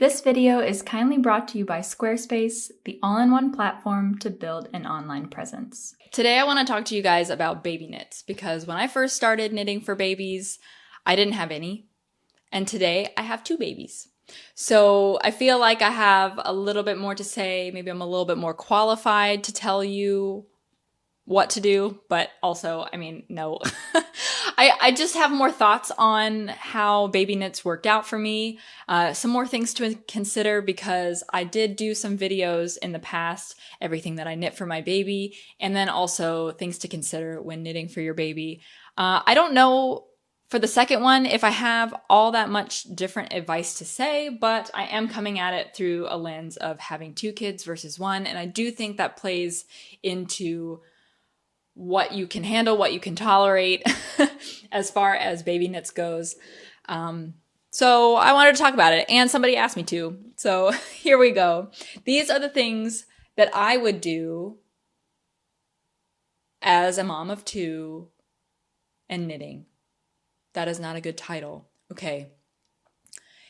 This video is kindly brought to you by Squarespace, the all-in-one platform to build an online presence. Today I want to talk to you guys about baby knits because when I first started knitting for babies, I didn't have any. And today I have 2 babies. So I feel like I have a little bit more to say. Maybe I'm a little bit more qualified to tell you what to do, but also, no. I just have more thoughts on how baby knits worked out for me. Some more things to consider because I did do some videos in the past, everything that I knit for my baby, and then also things to consider when knitting for your baby. I don't know for the second one if I have all that much different advice to say, but I am coming at it through a lens of having 2 kids versus 1, and I do think that plays into what you can handle, what you can tolerate as far as baby knits goes. So I wanted to talk about it, and somebody asked me to. So here we go. These are the things that I would do as a mom of 2 and knitting. That is not a good title. Okay.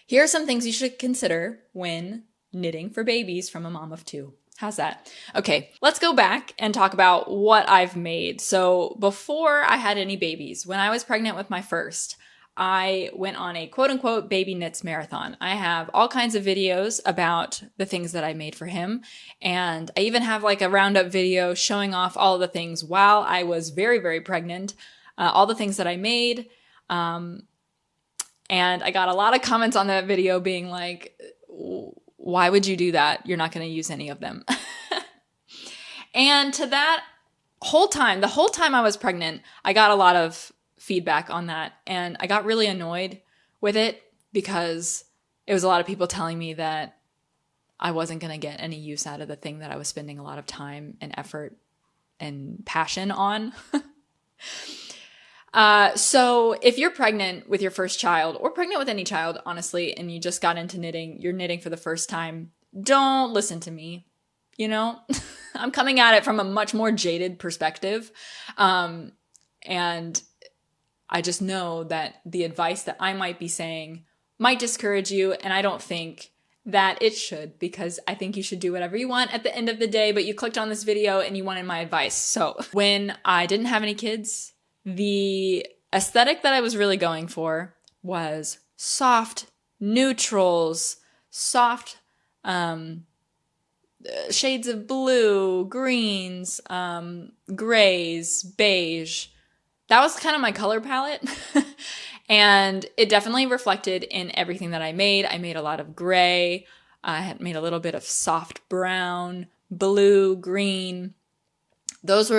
Here are some things you should consider when knitting for babies from a mom of 2. How's that? Okay, let's go back and talk about what I've made. So before I had any babies, when I was pregnant with my first, I went on a quote-unquote baby knits marathon. I have all kinds of videos about the things that I made for him. And I even have like a roundup video showing off all of the things while I was very, very pregnant, all the things that I made. And I got a lot of comments on that video being like, why would you do that? You're not going to use any of them. And to that the whole time I was pregnant, I got a lot of feedback on that. And I got really annoyed with it because it was a lot of people telling me that I wasn't going to get any use out of the thing that I was spending a lot of time and effort and passion on. So if you're pregnant with your first child or pregnant with any child, honestly, and you just got into knitting, you're knitting for the first time, don't listen to me. You know, I'm coming at it from a much more jaded perspective. And I just know that the advice that I might be saying might discourage you. And I don't think that it should, because I think you should do whatever you want at the end of the day, but you clicked on this video and you wanted my advice. So when I didn't have any kids, the aesthetic that I was really going for was soft neutrals, soft shades of blue, greens, grays, beige. That was kind of my color palette. And it definitely reflected in everything that I made. I made a lot of gray. I had made a little bit of soft brown, blue, green. That was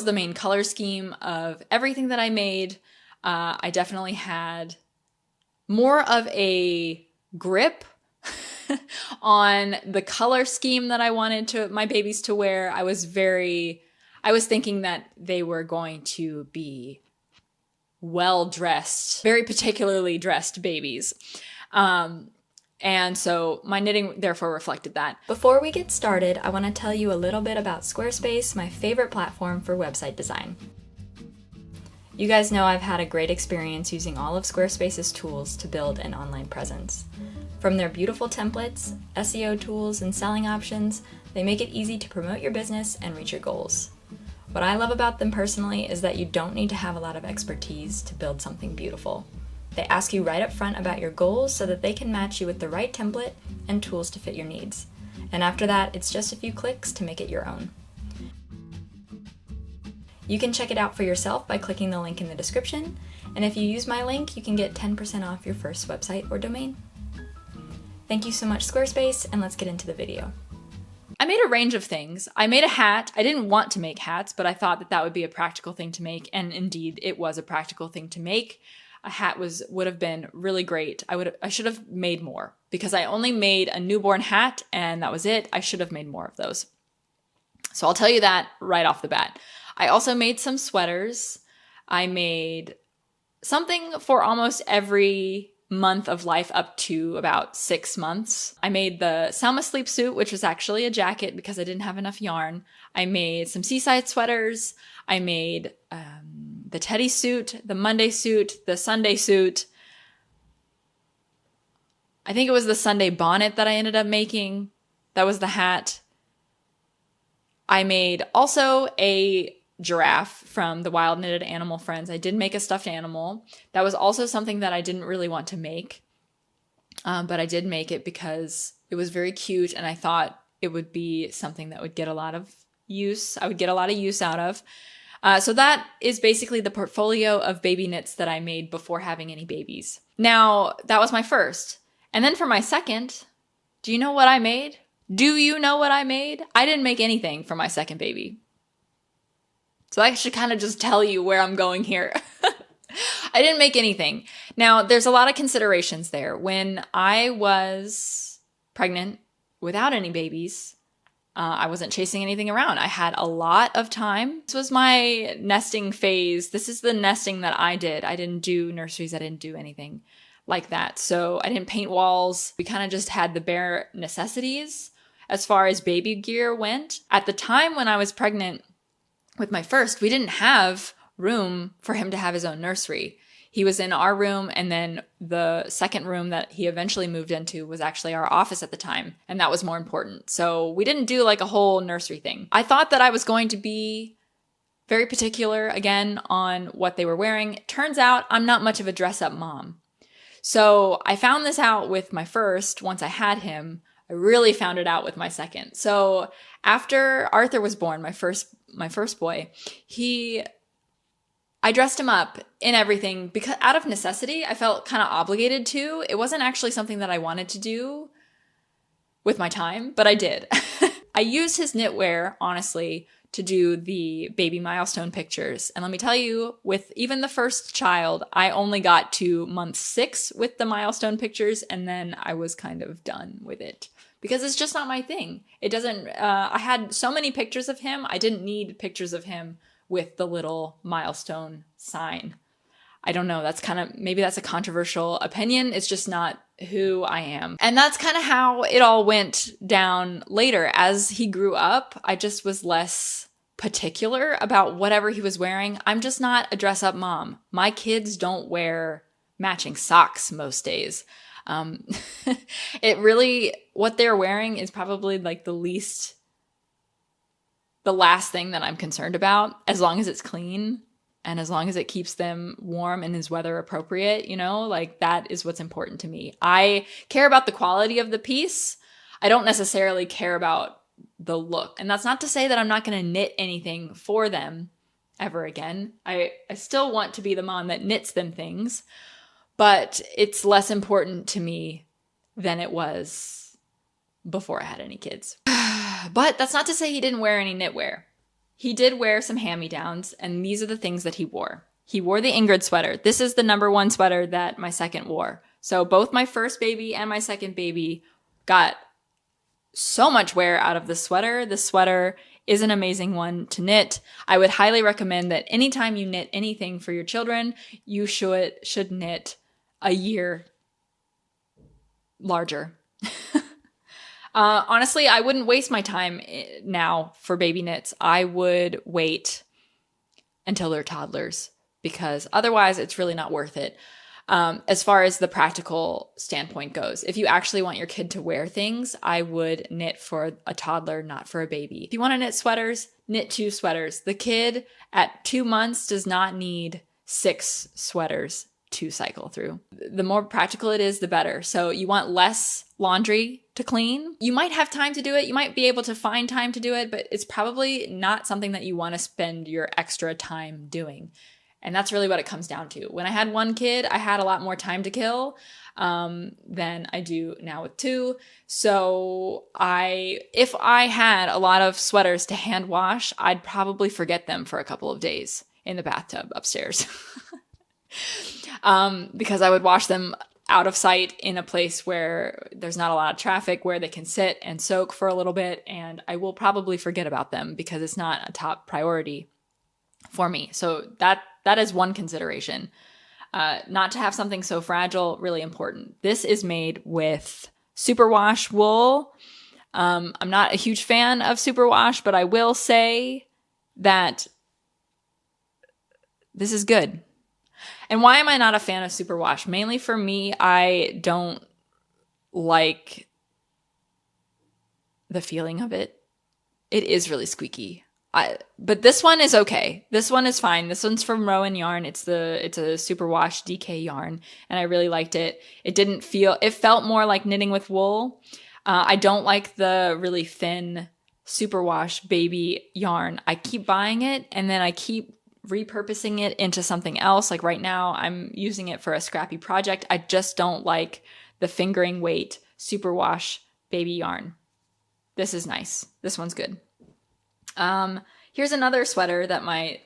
the main color scheme of everything that I made. I definitely had more of a grip on the color scheme that I wanted my babies to wear. I was thinking that they were going to be well-dressed, very particularly dressed babies. And so my knitting therefore reflected that. Before we get started, I want to tell you a little bit about Squarespace, my favorite platform for website design. You guys know I've had a great experience using all of Squarespace's tools to build an online presence. From their beautiful templates, SEO tools, and selling options, they make it easy to promote your business and reach your goals. What I love about them personally is that you don't need to have a lot of expertise to build something beautiful. They ask you right up front about your goals so that they can match you with the right template and tools to fit your needs. And after that, it's just a few clicks to make it your own. You can check it out for yourself by clicking the link in the description, and if you use my link, you can get 10% off your first website or domain. Thank you so much, Squarespace, and let's get into the video. I made a range of things. I made a hat. I didn't want to make hats, but I thought that would be a practical thing to make, and indeed, it was a practical thing to make. A hat would have been really great. I should have made more because I only made a newborn hat and that was it. I should have made more of those. So I'll tell you that right off the bat. I also made some sweaters. I made something for almost every month of life up to about 6 months. I made the Selma sleep suit, which was actually a jacket because I didn't have enough yarn. I made some Seaside Sweaters. I made the Teddy suit, the Monday suit, the Sunday suit. I think it was the Sunday bonnet that I ended up making. That was the hat. I made also a giraffe from the Wild Knitted Animal Friends. I did make a stuffed animal. That was also something that I didn't really want to make, but I did make it because it was very cute and I thought it would be something that would get a lot of use. I would get a lot of use out of. So that is basically the portfolio of baby knits that I made before having any babies. Now, that was my first. And then for my second, do you know what I made? Do you know what I made? I didn't make anything for my second baby. So I should kind of just tell you where I'm going here. I didn't make anything. Now, there's a lot of considerations there. When I was pregnant without any babies, I wasn't chasing anything around. I had a lot of time. This was my nesting phase. This is the nesting that I did. I didn't do nurseries. I didn't do anything like that. So I didn't paint walls. We kind of just had the bare necessities as far as baby gear went. At the time when I was pregnant with my first, we didn't have room for him to have his own nursery. He was in our room, and then the second room that he eventually moved into was actually our office at the time, and that was more important. So we didn't do like a whole nursery thing. I thought that I was going to be very particular, again, on what they were wearing. It turns out I'm not much of a dress-up mom. So I found this out with my first, once I had him. I really found it out with my second. So after Arthur was born, my first boy, I dressed him up in everything because out of necessity. I felt kind of obligated to. It wasn't actually something that I wanted to do with my time, but I did. I used his knitwear, honestly, to do the baby milestone pictures. And let me tell you, with even the first child, I only got to month 6 with the milestone pictures, and then I was kind of done with it. Because it's just not my thing. It doesn't, I had so many pictures of him, I didn't need pictures of him with the little milestone sign. I don't know, maybe that's a controversial opinion. It's just not who I am. And that's kind of how it all went down later. As he grew up, I just was less particular about whatever he was wearing. I'm just not a dress-up mom. My kids don't wear matching socks most days. What they're wearing is probably like the last thing that I'm concerned about, as long as it's clean and as long as it keeps them warm and is weather appropriate, like that is what's important to me. I care about the quality of the piece. I don't necessarily care about the look. And that's not to say that I'm not going to knit anything for them ever again. I still want to be the mom that knits them things, but it's less important to me than it was before I had any kids. But that's not to say he didn't wear any knitwear. He did wear some hand-me-downs, and these are the things that he wore. He wore the Ingrid sweater. This is the #1 sweater that my second wore. So both my first baby and my second baby got so much wear out of the sweater. The sweater is an amazing one to knit. I would highly recommend that anytime you knit anything for your children, you should knit a year larger. Honestly, I wouldn't waste my time now for baby knits. I would wait until they're toddlers because otherwise it's really not worth it. As far as the practical standpoint goes, if you actually want your kid to wear things, I would knit for a toddler, not for a baby. If you want to knit sweaters, knit 2 sweaters. The kid at 2 months does not need 6 sweaters to cycle through. The more practical it is, the better. So you want less laundry to clean. You might have time to do it. You might be able to find time to do it, but it's probably not something that you want to spend your extra time doing. And that's really what it comes down to. When I had 1 kid, I had a lot more time to kill than I do now with 2. So if I had a lot of sweaters to hand wash, I'd probably forget them for a couple of days in the bathtub upstairs. Because I would wash them out of sight in a place where there's not a lot of traffic, where they can sit and soak for a little bit, and I will probably forget about them because it's not a top priority for me. So that is one consideration. Not to have something so fragile, really important. This is made with superwash wool. I'm not a huge fan of superwash, but I will say that this is good. And why am I not a fan of superwash? Mainly for me, I don't like the feeling of it. It is really squeaky. But this one is okay. This one is fine. This one's from Rowan Yarn. It's a superwash DK yarn, and I really liked it. It felt more like knitting with wool. I don't like the really thin superwash baby yarn. I keep buying it, and then I keep repurposing it into something else. Like right now, I'm using it for a scrappy project. I just don't like the fingering weight superwash baby yarn. This is nice. This one's good. Here's another sweater that my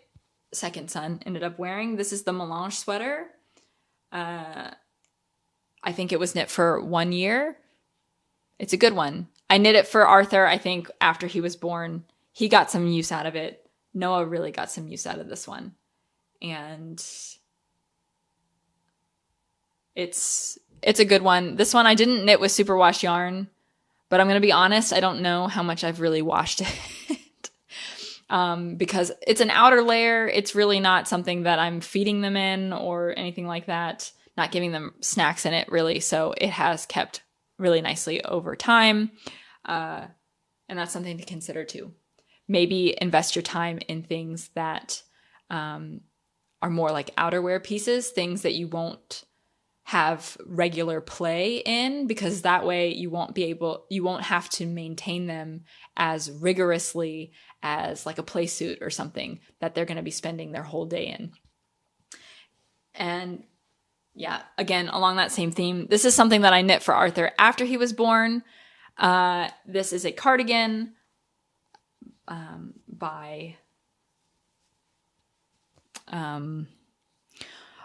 second son ended up wearing. This is the Melange sweater. I think it was knit for 1 year. It's a good one. I knit it for Arthur, I think, after he was born. He got some use out of it. Noah really got some use out of this one. And it's a good one. This one I didn't knit with superwash yarn, but I'm going to be honest, I don't know how much I've really washed it. Because it's an outer layer. It's really not something that I'm feeding them in or anything like that. Not giving them snacks in it, really. So it has kept really nicely over time. And that's something to consider too. Maybe invest your time in things that are more like outerwear pieces, things that you won't have regular play in, because that way you won't have to maintain them as rigorously as like a play suit or something that they're going to be spending their whole day in. And yeah, again, along that same theme, this is something that I knit for Arthur after he was born. This is a cardigan by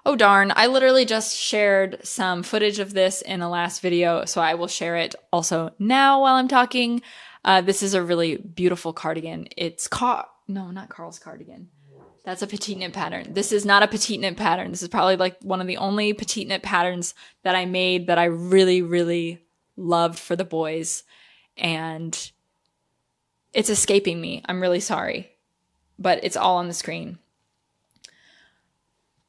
oh darn, I literally just shared some footage of this in a last video, so I will share it also now while I'm talking. This is a really beautiful cardigan. It's not Carl's cardigan. That's a petite knit pattern. This is not a petite knit pattern. This is probably like one of the only petite knit patterns that I made that I really, really loved for the boys. And it's escaping me. I'm really sorry, but it's all on the screen.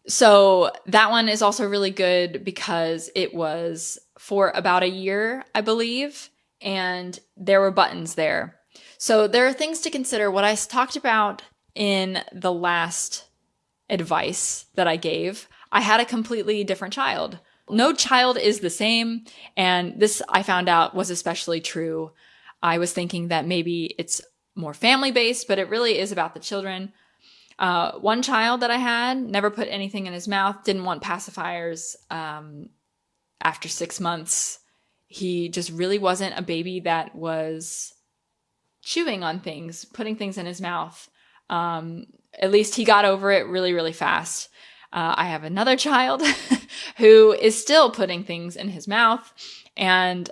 So that one is also really good because it was for about a year, I believe, and there were buttons there. So there are things to consider. What I talked about in the last advice that I gave, I had a completely different child. No child is the same, and this I found out was especially true. I was thinking that maybe it's more family-based, but it really is about the children. One child that I had never put anything in his mouth, didn't want pacifiers. After 6 months, he just really wasn't a baby that was chewing on things, putting things in his mouth. At least he got over it really, really fast. I have another child who is still putting things in his mouth, and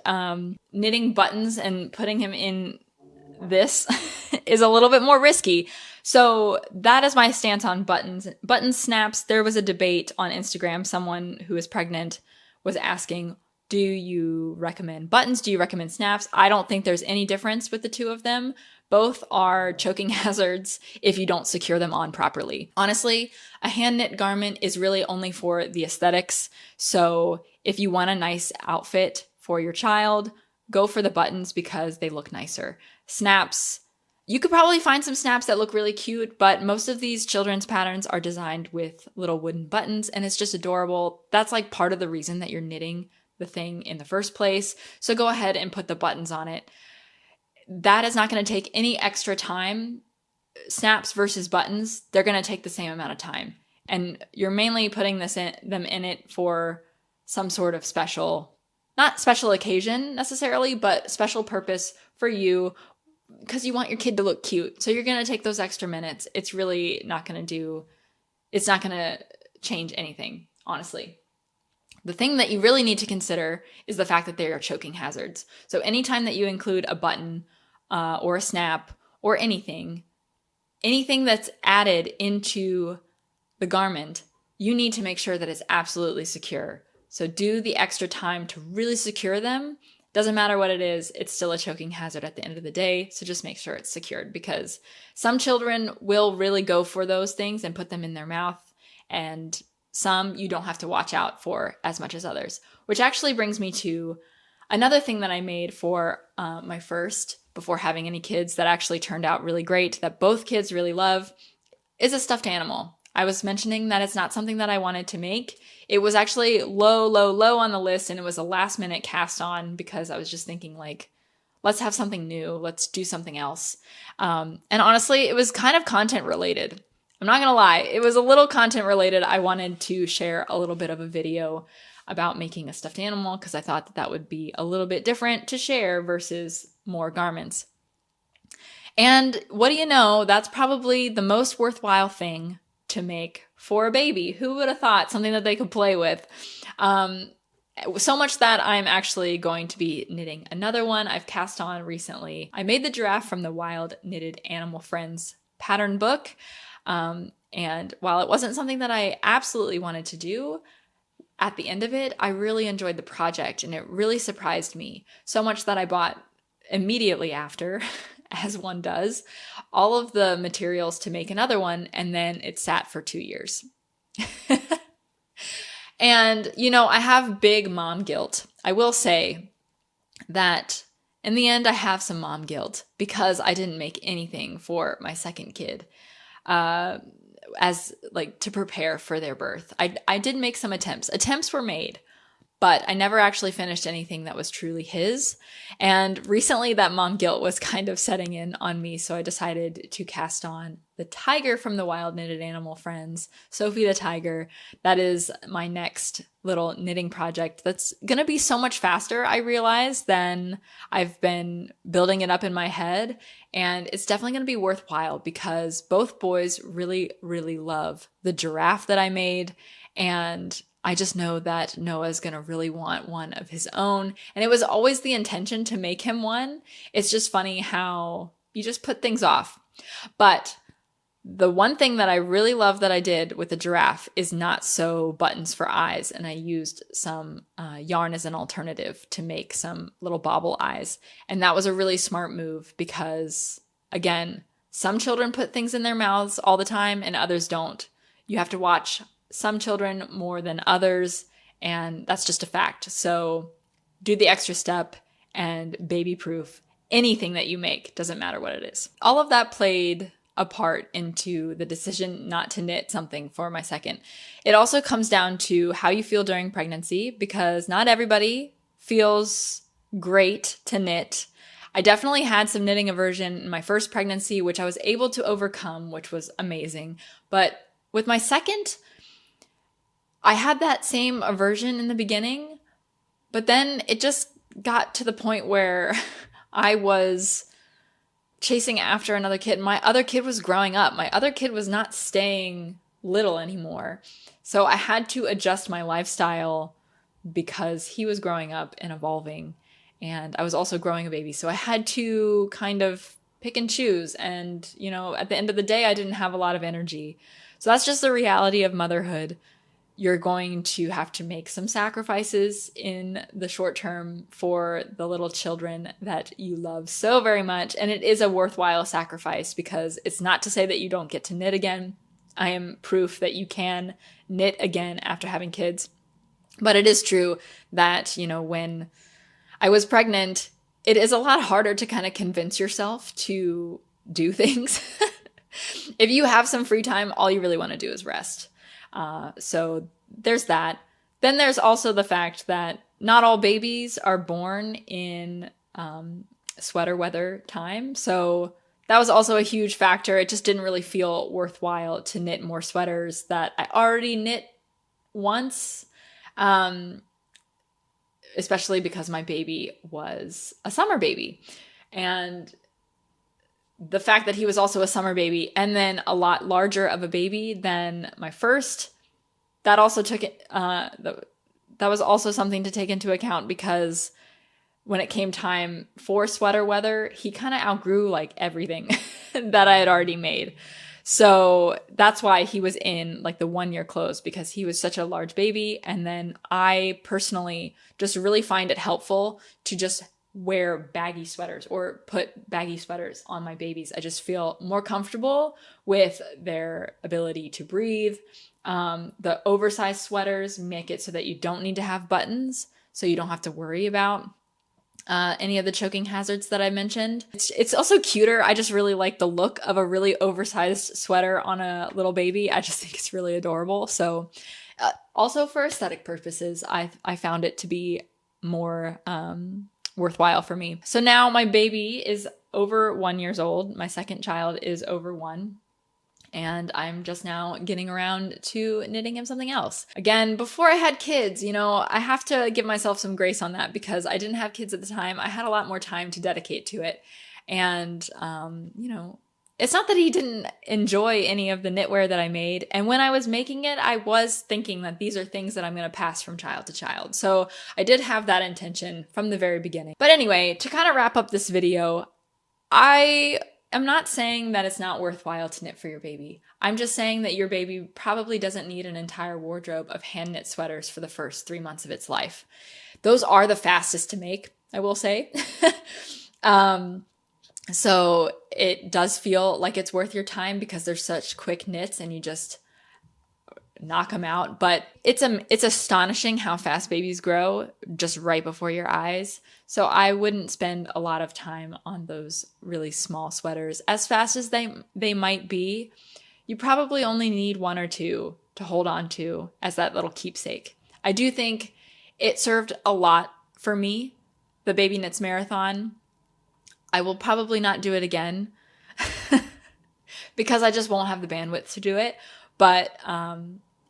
knitting buttons and putting him in this is a little bit more risky. So that is my stance on buttons. Button snaps, there was a debate on Instagram. Someone who is pregnant was asking, do you recommend buttons? Do you recommend snaps? I don't think there's any difference with the two of them. Both are choking hazards if you don't secure them on properly. Honestly, a hand knit garment is really only for the aesthetics. So if you want a nice outfit for your child, go for the buttons because they look nicer. Snaps, you could probably find some snaps that look really cute, but most of these children's patterns are designed with little wooden buttons, and it's just adorable. That's like part of the reason that you're knitting the thing in the first place. So go ahead and put the buttons on it. That is not going to take any extra time. Snaps versus buttons, they're going to take the same amount of time. And you're mainly putting them in it for some sort of special, not special occasion necessarily, but special purpose for you, because you want your kid to look cute. So you're going to take those extra minutes. It's really not going to change anything, honestly. The thing that you really need to consider is the fact that they are choking hazards. So anytime that you include a button or a snap or anything that's added into the garment, you need to make sure that it's absolutely secure. So do the extra time to really secure them. Doesn't matter what it is, it's still a choking hazard at the end of the day. So just make sure it's secured, because some children will really go for those things and put them in their mouth, and some you don't have to watch out for as much as others. Which actually brings me to Another thing that I made for my first, before having any kids, that actually turned out really great, that both kids really love, is a stuffed animal. I was mentioning that it's not something that I wanted to make. It was actually low, low, low on the list, and it was a last minute cast on because I was just thinking like, let's have something new. Let's do something else. And honestly, it was kind of content related. I'm not going to lie. It was a little content related. I wanted to share a little bit of a video about making a stuffed animal because I thought that that would be a little bit different to share versus more garments. And what do you know? That's probably the most worthwhile thing to make for a baby. Who would have thought something that they could play with? So much that I'm actually going to be knitting another one I've cast on recently. I made the giraffe from the Wild Knitted Animal Friends pattern book. And while it wasn't something that I absolutely wanted to do, at the end of it, I really enjoyed the project and it really surprised me. So much that I bought immediately after, as one does, all of the materials to make another one, and then it sat for 2 years. And, you know, I have big mom guilt. I will say that in the end, I have some mom guilt because I didn't make anything for my second kid as like to prepare for their birth. I did make some attempts. Attempts were made, but I never actually finished anything that was truly his. And recently that mom guilt was kind of setting in on me. So I decided to cast on the tiger from the Wild Knitted Animal Friends, Sophie the Tiger. That is my next little knitting project. That's going to be so much faster, I realize, than I've been building it up in my head. And it's definitely going to be worthwhile because both boys really, really love the giraffe that I made. And I just know that Noah's going to really want one of his own. And it was always the intention to make him one. It's just funny how you just put things off. But the one thing that I really love that I did with the giraffe is not sew buttons for eyes. And I used some yarn as an alternative to make some little bobble eyes. And that was a really smart move because, again, some children put things in their mouths all the time and others don't. You have to watch some children more than others, and that's just a fact. So do the extra step and baby-proof anything that you make, doesn't matter what it is. All of that played a part into the decision not to knit something for my second. It also comes down to how you feel during pregnancy because not everybody feels great to knit. I definitely had some knitting aversion in my first pregnancy, which I was able to overcome, which was amazing. But with my second, I had that same aversion in the beginning, but then it just got to the point where I was chasing after another kid. My other kid was growing up. My other kid was not staying little anymore. So I had to adjust my lifestyle because he was growing up and evolving. And I was also growing a baby. So I had to kind of pick and choose. And, you know, at the end of the day, I didn't have a lot of energy. So that's just the reality of motherhood. You're going to have to make some sacrifices in the short term for the little children that you love so very much. And it is a worthwhile sacrifice because it's not to say that you don't get to knit again. I am proof that you can knit again after having kids. But it is true that, you know, when I was pregnant, it is a lot harder to kind of convince yourself to do things. If you have some free time, all you really want to do is rest. So there's that. Then there's also the fact that not all babies are born in sweater weather time. So that was also a huge factor. It just didn't really feel worthwhile to knit more sweaters that I already knit once, especially because my baby was a summer baby. And the fact that he was also a summer baby and then a lot larger of a baby than my first, that also took it, that was also something to take into account because when it came time for sweater weather, he kind of outgrew like everything that I had already made. So that's why he was in like the 1 year clothes because he was such a large baby. And then I personally just really find it helpful to just wear baggy sweaters or put baggy sweaters on my babies. I just feel more comfortable with their ability to breathe. The oversized sweaters make it so that you don't need to have buttons, so you don't have to worry about any of the choking hazards that I mentioned. It's also cuter. I just really like the look of a really oversized sweater on a little baby. I just think it's really adorable. So also for aesthetic purposes, I found it to be more worthwhile for me. So now my baby is over 1 year old. My second child is over 1. And I'm just now getting around to knitting him something else. Again, before I had kids, I have to give myself some grace on that because I didn't have kids at the time. I had a lot more time to dedicate to it. And, it's not that he didn't enjoy any of the knitwear that I made. And when I was making it, I was thinking that these are things that I'm going to pass from child to child. So I did have that intention from the very beginning. But anyway, to kind of wrap up this video, I'm not saying that it's not worthwhile to knit for your baby. I'm just saying that your baby probably doesn't need an entire wardrobe of hand knit sweaters for the first 3 months of its life. Those are the fastest to make, I will say. So it does feel like it's worth your time because they're such quick knits and you just knock them out. But it's astonishing how fast babies grow just right before your eyes. So I wouldn't spend a lot of time on those really small sweaters. As fast as they might be, you probably only need 1 or 2 to hold on to as that little keepsake. I do think it served a lot for me, the Baby Knits Marathon. I will probably not do it again because I just won't have the bandwidth to do it. But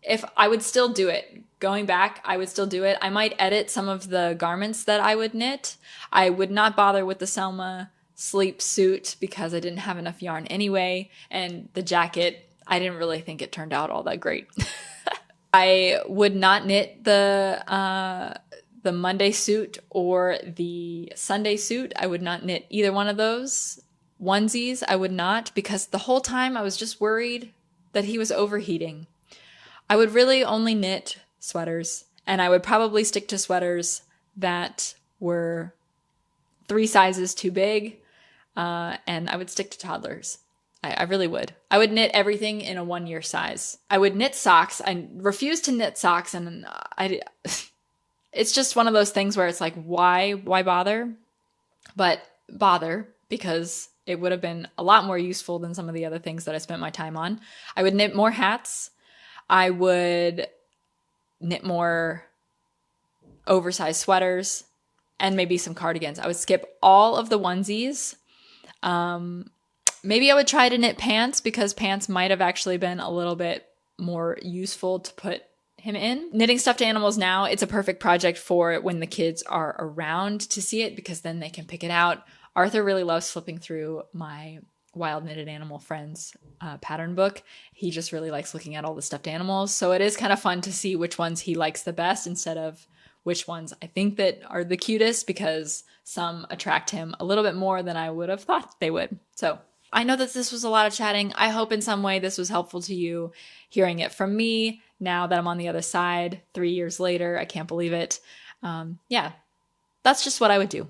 if I would still do it, going back, I would still do it. I might edit some of the garments that I would knit. I would not bother with the Selma sleep suit because I didn't have enough yarn anyway. And the jacket, I didn't really think it turned out all that great. I would not knit the Monday suit or the Sunday suit. I would not knit either one of those. Onesies, I would not, because the whole time I was just worried that he was overheating. I would really only knit sweaters, and I would probably stick to sweaters that were 3 sizes too big, and I would stick to toddlers. I really would. I would knit everything in a 1 year size. I would knit socks. I refuse to knit socks, and it's just one of those things where it's like, why bother? But bother because it would have been a lot more useful than some of the other things that I spent my time on. I would knit more hats. I would knit more oversized sweaters and maybe some cardigans. I would skip all of the onesies. Maybe I would try to knit pants because pants might have actually been a little bit more useful to put him in. Knitting stuffed animals now, it's a perfect project for when the kids are around to see it because then they can pick it out. Arthur really loves flipping through my Wild Knitted Animal Friends pattern book. He just really likes looking at all the stuffed animals. So it is kind of fun to see which ones he likes the best instead of which ones I think that are the cutest because some attract him a little bit more than I would have thought they would. So I know that this was a lot of chatting. I hope in some way this was helpful to you, hearing it from me now that I'm on the other side 3 years later. I can't believe it. Yeah, that's just what I would do.